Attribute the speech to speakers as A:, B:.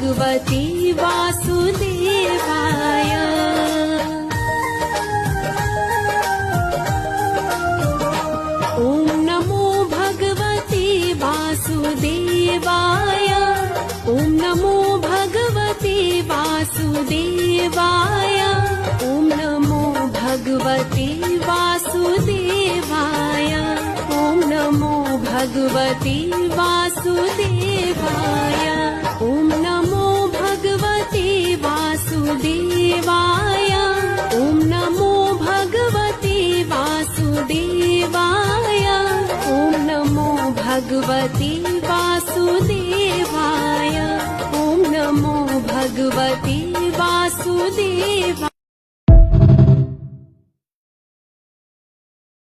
A: भगवते वासुदेवाय। ॐ नमो भगवते वासुदेवाय। ॐ नमो भगवते वासुदेवाय। ॐ नमो भगवते वासुदेवाय। ॐ नमो भगवते वासुदेवाय। ॐ